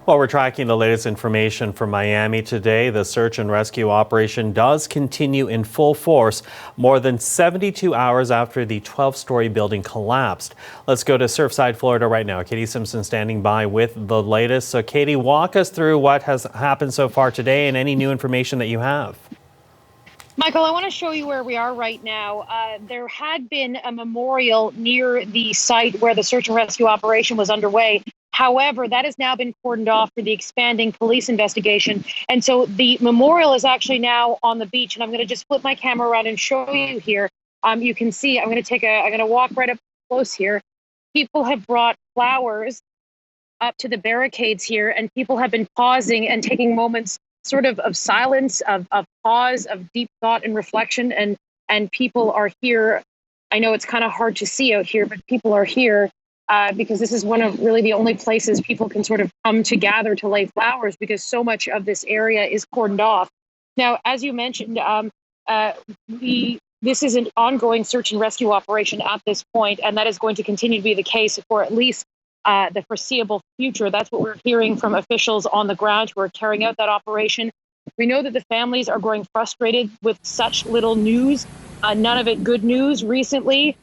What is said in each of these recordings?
Well, we're tracking the latest information from Miami today. The search and rescue operation does continue in full force more than 72 hours after the 12-story building collapsed. Let's go to Surfside, Florida right now. Katie Simpson standing by with the latest. So, Katie, walk us through what has happened so far today and any new information that you have. Michael, I want to show you where we are right now. There had been a memorial near the site where the search and rescue operation was underway. However, that has now been cordoned off for the expanding police investigation. And so the memorial is actually now on the beach. And I'm going to just flip my camera around and show you here. You can see I'm going to walk right up close here. People have brought flowers up to the barricades here, and people have been pausing and taking moments sort of silence, of pause, of deep thought and reflection. And people are here. I know it's kind of hard to see out here, but people are here because this is one of really the only places people can sort of come to gather to lay flowers, because so much of this area is cordoned off. Now, as you mentioned, this is an ongoing search and rescue operation at this point, and that is going to continue to be the case for at least the foreseeable future. That's what we're hearing from officials on the ground who are carrying out that operation. We know that the families are growing frustrated with such little news, none of it good news recently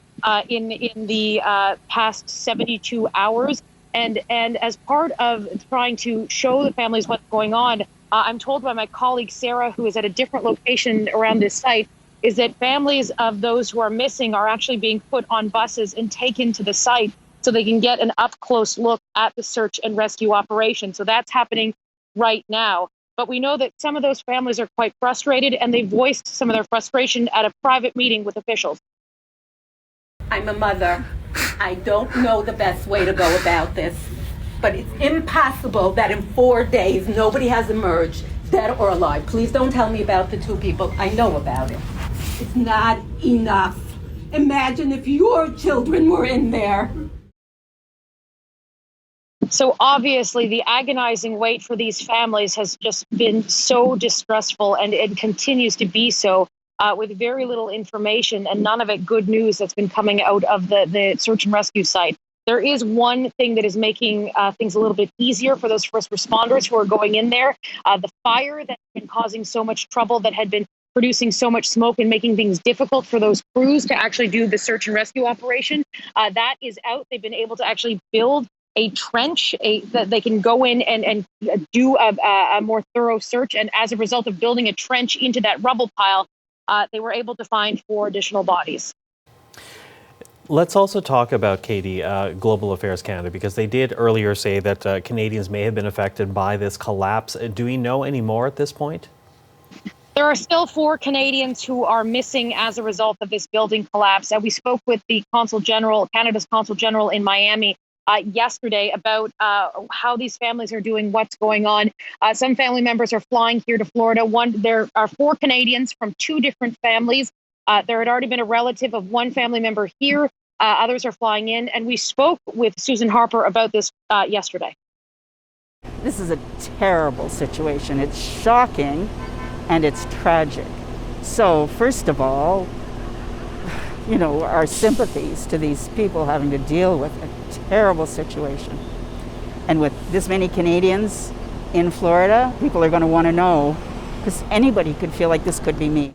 in the past 72 hours. And as part of trying to show the families what's going on, I'm told by my colleague Sarah, who is at a different location around this site, is that families of those who are missing are actually being put on buses and taken to the site so they can get an up-close look at the search and rescue operation. So that's happening right now. But we know that some of those families are quite frustrated, and they voiced some of their frustration at a private meeting with officials. I'm a mother. I don't know the best way to go about this, but it's impossible that in 4 days nobody has emerged, dead or alive. Please don't tell me about the two people. I know about it. It's not enough. Imagine if your children were in there. So obviously the agonizing wait for these families has just been so distressful, and it continues to be so, with very little information and none of it good news that's been coming out of the search and rescue site. There is one thing that is making things a little bit easier for those first responders who are going in there. The fire that's been causing so much trouble, that had been producing so much smoke and making things difficult for those crews to actually do the search and rescue operation, that is out. They've been able to actually build a trench that they can go in and do a more thorough search. And as a result of building a trench into that rubble pile, they were able to find 4 additional bodies. Let's also talk about, Katie, Global Affairs Canada, because they did earlier say that Canadians may have been affected by this collapse. Do we know any more at this point? There are still 4 Canadians who are missing as a result of this building collapse. We spoke with the Consul General, Canada's Consul General in Miami, yesterday about how these families are doing, what's going on. Some family members are flying here to Florida. There are 4 Canadians from 2 different families. There had already been a relative of 1 family member here. Others are flying in. And we spoke with Susan Harper about this yesterday. This is a terrible situation. It's shocking and it's tragic. So first of all, our sympathies to these people having to deal with a terrible situation. And with this many Canadians in Florida, people are going to want to know, because anybody could feel like this could be me.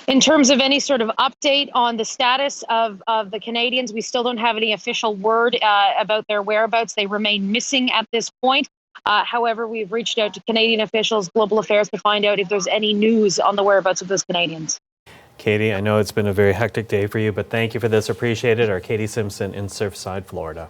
In terms of any sort of update on the status of the Canadians, we still don't have any official word about their whereabouts. They remain missing at this point. However, we've reached out to Canadian officials, Global Affairs, to find out if there's any news on the whereabouts of those Canadians. Katie, I know it's been a very hectic day for you, but thank you for this. Appreciate it. Our Katie Simpson in Surfside, Florida.